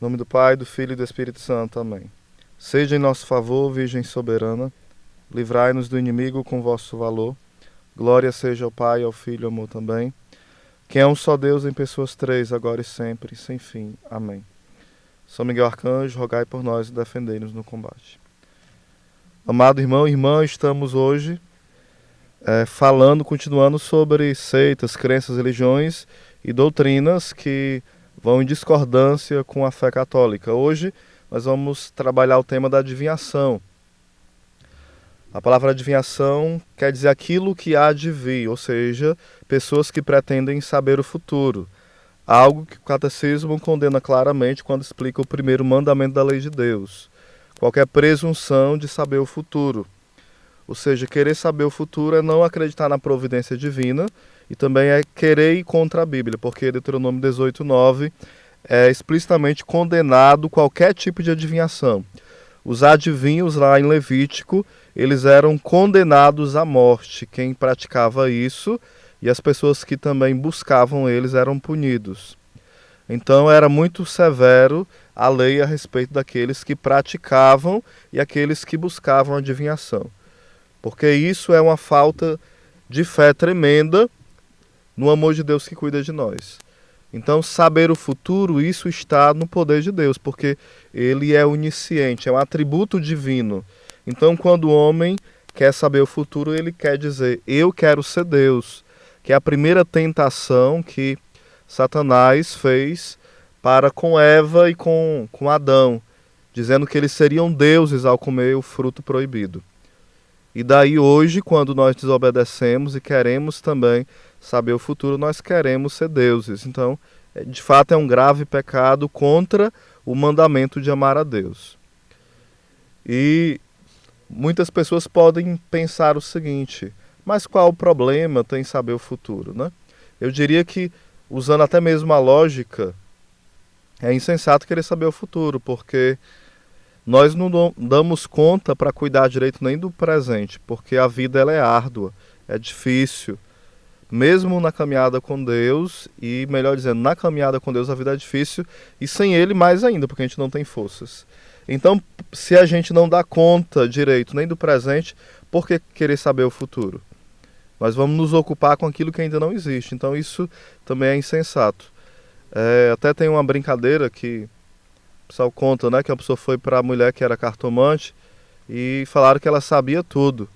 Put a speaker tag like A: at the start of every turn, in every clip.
A: Em nome do Pai, do Filho e do Espírito Santo. Amém. Seja em nosso favor, Virgem soberana, livrai-nos do inimigo com vosso valor. Glória seja ao Pai, ao Filho e ao amor também. Quem é um só Deus em pessoas três, agora e sempre, sem fim. Amém. São Miguel Arcanjo, rogai por nós e defendei-nos no combate. Amado irmão e irmã, estamos hoje continuando sobre seitas, crenças, religiões e doutrinas que vão em discordância com a fé católica. Hoje nós vamos trabalhar o tema da adivinhação. A palavra adivinhação quer dizer aquilo que há de vir, ou seja, pessoas que pretendem saber o futuro. Algo que o catecismo condena claramente quando explica o primeiro mandamento da lei de Deus. Qualquer presunção de saber o futuro. Ou seja, querer saber o futuro é não acreditar na providência divina e também é querer ir contra a Bíblia, porque Deuteronômio 18:9 é explicitamente condenado qualquer tipo de adivinhação. Os adivinhos lá em Levítico, eles eram condenados à morte, quem praticava isso, e as pessoas que também buscavam eles eram punidos. Então era muito severo a lei a respeito daqueles que praticavam e aqueles que buscavam adivinhação. Porque isso é uma falta de fé tremenda no amor de Deus que cuida de nós. Então, saber o futuro, isso está no poder de Deus, porque ele é onisciente, é um atributo divino. Então, quando o homem quer saber o futuro, ele quer dizer, eu quero ser Deus, que é a primeira tentação que Satanás fez para com Eva e com Adão, dizendo que eles seriam deuses ao comer o fruto proibido. E daí hoje, quando nós desobedecemos e queremos também saber o futuro, nós queremos ser deuses. Então, de fato, é um grave pecado contra o mandamento de amar a Deus. E muitas pessoas podem pensar o seguinte, mas qual o problema tem saber o futuro, né? Eu diria que, usando até mesmo a lógica, é insensato querer saber o futuro, porque nós não damos conta para cuidar direito nem do presente, porque a vida ela é árdua, é difícil. Mesmo na caminhada com Deus, e melhor dizendo, na caminhada com Deus a vida é difícil, e sem Ele mais ainda, porque a gente não tem forças. Então, se a gente não dá conta direito nem do presente, por que querer saber o futuro? Nós vamos nos ocupar com aquilo que ainda não existe, então isso também é insensato. Até tem uma brincadeira que o pessoal conta, né, que a pessoa foi para a mulher que era cartomante e falaram que ela sabia tudo.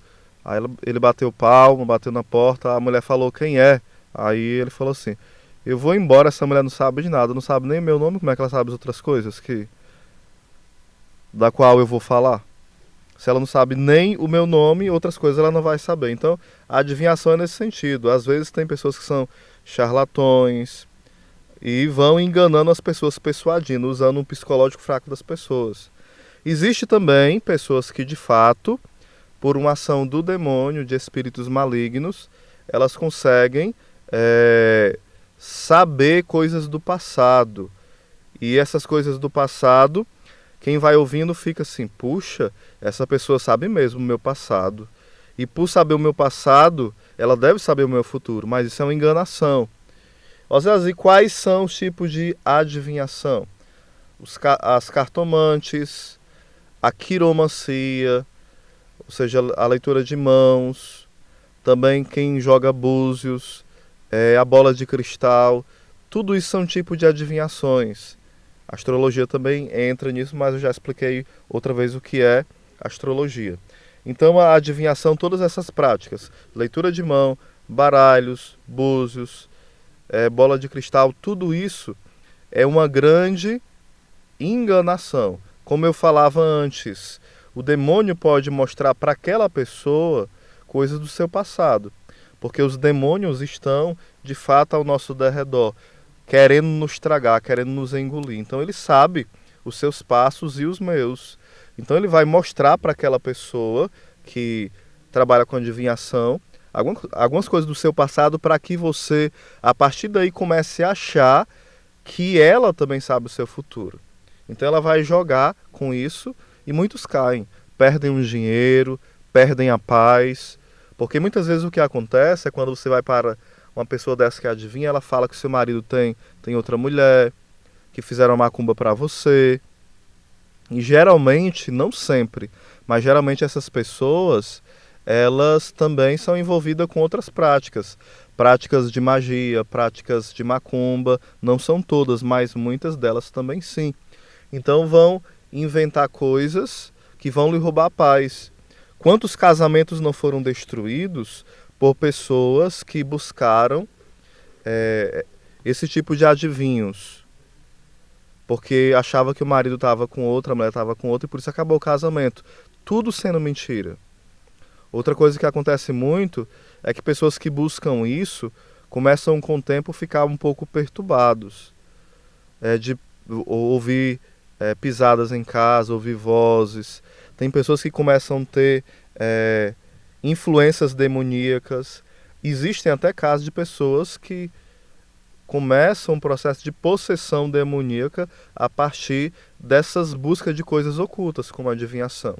A: Aí ele bateu palma, bateu na porta, a mulher falou quem é. Aí ele falou assim, eu vou embora, essa mulher não sabe de nada, não sabe nem meu nome, como é que ela sabe as outras coisas da qual eu vou falar? Se ela não sabe nem o meu nome, outras coisas ela não vai saber. Então, a adivinhação é nesse sentido. Às vezes tem pessoas que são charlatões e vão enganando as pessoas, persuadindo, usando um psicológico fraco das pessoas. Existe também pessoas que, de fato, por uma ação do demônio, de espíritos malignos, elas conseguem saber coisas do passado. E essas coisas do passado, quem vai ouvindo fica assim, puxa, essa pessoa sabe mesmo o meu passado. E por saber o meu passado, ela deve saber o meu futuro, mas isso é uma enganação. E quais são os tipos de adivinhação? As cartomantes, a quiromancia, ou seja, a leitura de mãos, também quem joga búzios, a bola de cristal, tudo isso são tipos de adivinhações. A astrologia também entra nisso, mas eu já expliquei outra vez o que é astrologia. Então a adivinhação, todas essas práticas, leitura de mão, baralhos, búzios, bola de cristal, tudo isso é uma grande enganação. Como eu falava antes, o demônio pode mostrar para aquela pessoa coisas do seu passado, porque os demônios estão de fato ao nosso derredor, querendo nos tragar, querendo nos engolir. Então ele sabe os seus passos e os meus. Então ele vai mostrar para aquela pessoa que trabalha com adivinhação algumas coisas do seu passado para que você, a partir daí, comece a achar que ela também sabe o seu futuro. Então ela vai jogar com isso e muitos caem, perdem o dinheiro, perdem a paz, porque muitas vezes o que acontece é quando você vai para uma pessoa dessa que adivinha, ela fala que seu marido tem outra mulher, que fizeram macumba para você. E geralmente, não sempre, mas geralmente essas pessoas, elas também são envolvidas com outras práticas. Práticas de magia, práticas de macumba, não são todas, mas muitas delas também sim. Então vão inventar coisas que vão lhe roubar a paz. Quantos casamentos não foram destruídos por pessoas que buscaram esse tipo de adivinhos? Porque achava que o marido estava com outra, a mulher estava com outra, e por isso acabou o casamento. Tudo sendo mentira. Outra coisa que acontece muito é que pessoas que buscam isso começam com o tempo a ficar um pouco perturbados. De ouvir pisadas em casa, ouvir vozes. Tem pessoas que começam a ter influências demoníacas. Existem até casos de pessoas que começam um processo de possessão demoníaca a partir dessas buscas de coisas ocultas, como a adivinhação.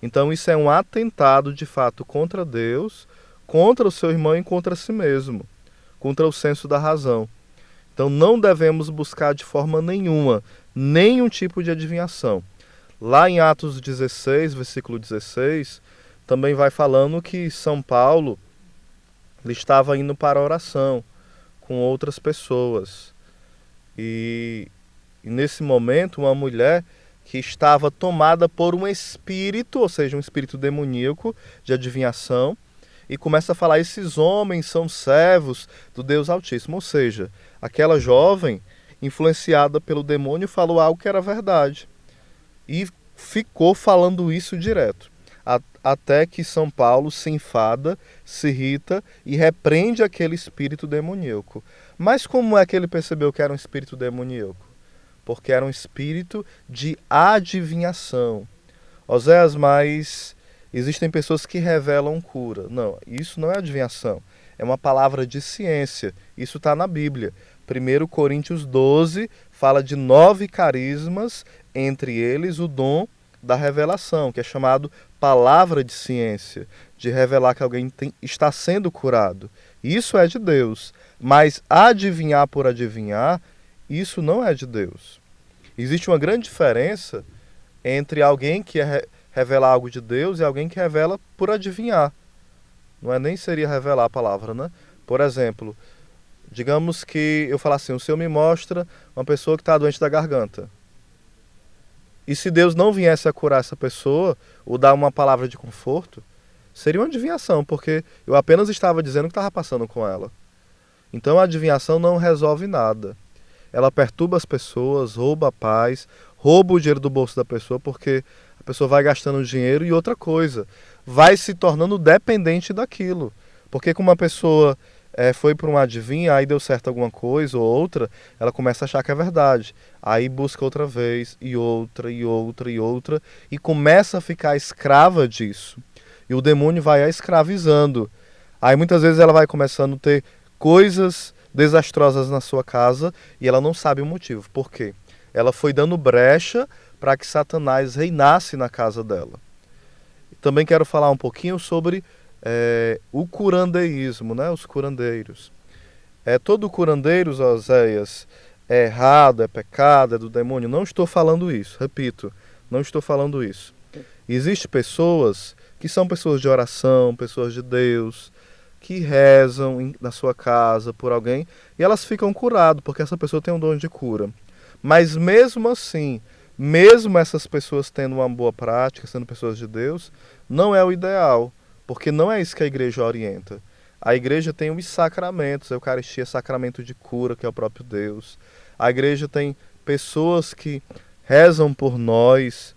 A: Então isso é um atentado de fato contra Deus, contra o seu irmão e contra si mesmo, contra o senso da razão. Então não devemos buscar de forma nenhuma nenhum tipo de adivinhação. Lá em Atos 16, versículo 16, também vai falando que São Paulo ele estava indo para a oração com outras pessoas. E nesse momento, uma mulher que estava tomada por um espírito, ou seja, um espírito demoníaco de adivinhação, e começa a falar: esses homens são servos do Deus Altíssimo. Ou seja, aquela jovem, influenciada pelo demônio, falou algo que era verdade. E ficou falando isso direto. Até que São Paulo se enfada, se irrita e repreende aquele espírito demoníaco. Mas como é que ele percebeu que era um espírito demoníaco? Porque era um espírito de adivinhação. Oséias, mas existem pessoas que revelam cura. Não, isso não é adivinhação. É uma palavra de ciência. Isso está na Bíblia. 1 Coríntios 12 fala de 9 carismas, entre eles o dom da revelação, que é chamado palavra de ciência, de revelar que alguém está sendo curado. Isso é de Deus. Mas adivinhar por adivinhar, isso não é de Deus. Existe uma grande diferença entre alguém que revela algo de Deus e alguém que revela por adivinhar. Não é nem seria revelar a palavra, né? Por exemplo, digamos que eu falar assim: o Senhor me mostra uma pessoa que está doente da garganta. E se Deus não viesse a curar essa pessoa, ou dar uma palavra de conforto, seria uma adivinhação, porque eu apenas estava dizendo o que estava passando com ela. Então a adivinhação não resolve nada. Ela perturba as pessoas, rouba a paz, rouba o dinheiro do bolso da pessoa, porque a pessoa vai gastando dinheiro, e outra coisa, vai se tornando dependente daquilo. Porque como uma pessoa foi para um adivinho, aí deu certo alguma coisa ou outra, ela começa a achar que é verdade. Aí busca outra vez, e outra, e outra, e outra, e começa a ficar escrava disso. E o demônio vai a escravizando. Aí muitas vezes ela vai começando a ter coisas desastrosas na sua casa, e ela não sabe o motivo. Por quê? Ela foi dando brecha para que Satanás reinasse na casa dela. Também quero falar um pouquinho sobre o curandeísmo, né? Os curandeiros. Todo curandeiro, Oséias, é errado, é pecado, é do demônio. Não estou falando isso, repito, não estou falando isso. Existem pessoas que são pessoas de oração, pessoas de Deus, que rezam na sua casa por alguém, e elas ficam curadas, porque essa pessoa tem um dom de cura. Mas mesmo assim, mesmo essas pessoas tendo uma boa prática, sendo pessoas de Deus, não é o ideal. Porque não é isso que a igreja orienta. A igreja tem os sacramentos, a Eucaristia, sacramento de cura, que é o próprio Deus. A igreja tem pessoas que rezam por nós,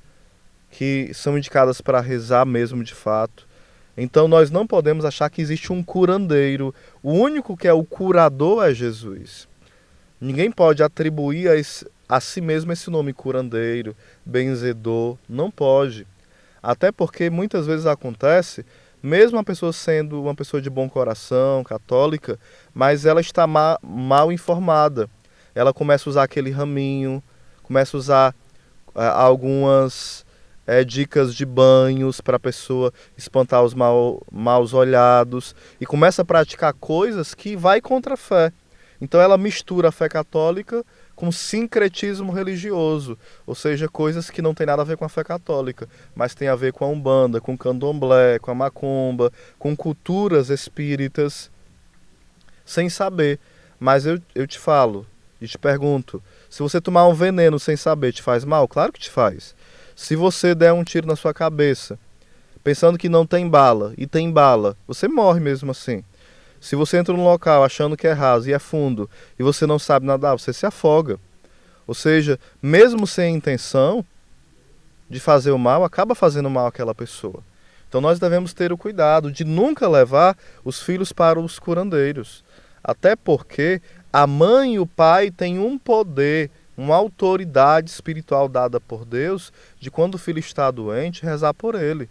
A: que são indicadas para rezar mesmo de fato. Então nós não podemos achar que existe um curandeiro. O único que é o curador é Jesus. Ninguém pode atribuir a si mesmo esse nome curandeiro, benzedor. Não pode. Até porque muitas vezes acontece, mesmo a pessoa sendo uma pessoa de bom coração, católica, mas ela está mal informada. Ela começa a usar aquele raminho, começa a usar algumas dicas de banhos para a pessoa espantar os maus olhados, e começa a praticar coisas que vai contra a fé. Então ela mistura a fé católica com sincretismo religioso, ou seja, coisas que não tem nada a ver com a fé católica, mas tem a ver com a Umbanda, com o Candomblé, com a Macumba, com culturas espíritas, sem saber. Mas eu te falo e te pergunto, se você tomar um veneno sem saber, te faz mal? Claro que te faz. Se você der um tiro na sua cabeça, pensando que não tem bala, e tem bala, você morre mesmo assim. Se você entra num local achando que é raso e é fundo, e você não sabe nadar, você se afoga. Ou seja, mesmo sem intenção de fazer o mal, acaba fazendo mal àquela pessoa. Então nós devemos ter o cuidado de nunca levar os filhos para os curandeiros. Até porque a mãe e o pai têm um poder, uma autoridade espiritual dada por Deus, de quando o filho está doente, rezar por ele.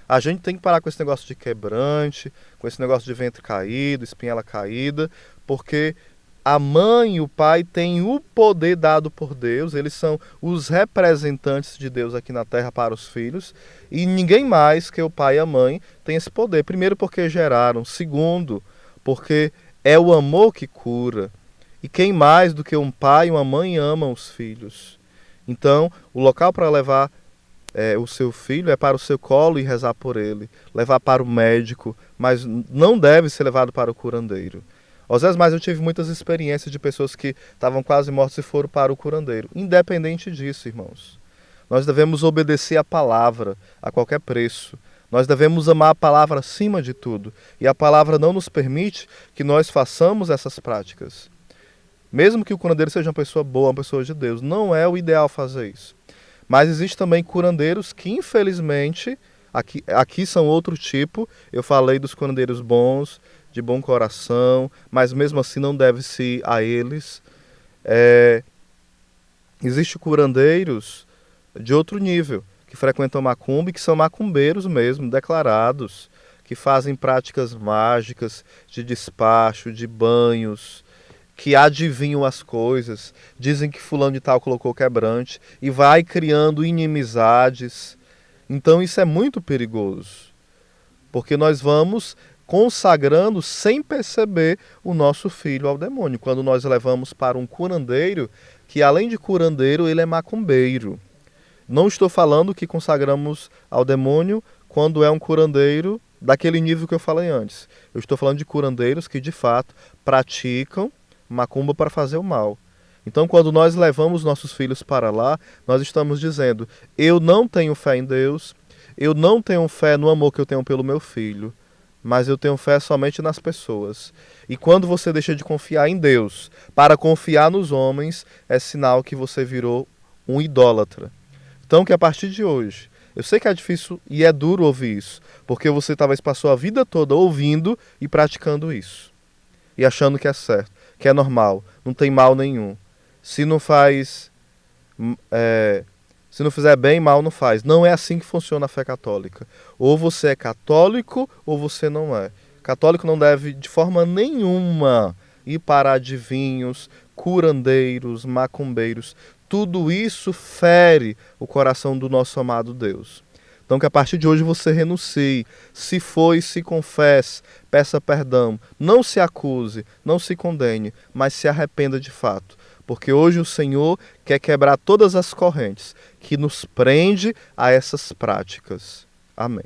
A: A gente tem que parar com esse negócio de quebrante, com esse negócio de ventre caído, espinhela caída, porque a mãe e o pai têm o poder dado por Deus, eles são os representantes de Deus aqui na terra para os filhos, e ninguém mais que o pai e a mãe tem esse poder. Primeiro, porque geraram. Segundo, porque é o amor que cura. E quem mais do que um pai e uma mãe amam os filhos? Então, o local para levar o seu filho é para o seu colo e rezar por ele, levar para o médico, mas não deve ser levado para o curandeiro. Às vezes, mas eu tive muitas experiências de pessoas que estavam quase mortas e foram para o curandeiro. Independente disso, irmãos, nós devemos obedecer a palavra a qualquer preço. Nós devemos amar a palavra acima de tudo. E a palavra não nos permite que nós façamos essas práticas. Mesmo que o curandeiro seja uma pessoa boa, uma pessoa de Deus, não é o ideal fazer isso. Mas existe também curandeiros que, infelizmente, aqui são outro tipo. Eu falei dos curandeiros bons, de bom coração, mas mesmo assim não deve-se ir a eles. Existem curandeiros de outro nível, que frequentam macumba e que são macumbeiros mesmo, declarados, que fazem práticas mágicas de despacho, de banhos, que adivinham as coisas, dizem que fulano de tal colocou quebrante e vai criando inimizades. Então isso é muito perigoso, porque nós vamos consagrando sem perceber o nosso filho ao demônio, quando nós levamos para um curandeiro, que além de curandeiro, ele é macumbeiro. Não estou falando que consagramos ao demônio quando é um curandeiro daquele nível que eu falei antes. Eu estou falando de curandeiros que de fato praticam macumba para fazer o mal. Então, quando nós levamos nossos filhos para lá, nós estamos dizendo: eu não tenho fé em Deus, eu não tenho fé no amor que eu tenho pelo meu filho, mas eu tenho fé somente nas pessoas. E quando você deixa de confiar em Deus para confiar nos homens, é sinal que você virou um idólatra. Então, que a partir de hoje, eu sei que é difícil e é duro ouvir isso, porque você talvez passou a vida toda ouvindo e praticando isso, e achando que é certo, que é normal, não tem mal nenhum. Se não fizer bem, mal não faz. Não é assim que funciona a fé católica. Ou você é católico ou você não é. Católico não deve de forma nenhuma ir para adivinhos, curandeiros, macumbeiros. Tudo isso fere o coração do nosso amado Deus. Então que a partir de hoje você renuncie, se foi, se confesse, peça perdão, não se acuse, não se condene, mas se arrependa de fato. Porque hoje o Senhor quer quebrar todas as correntes que nos prende a essas práticas. Amém.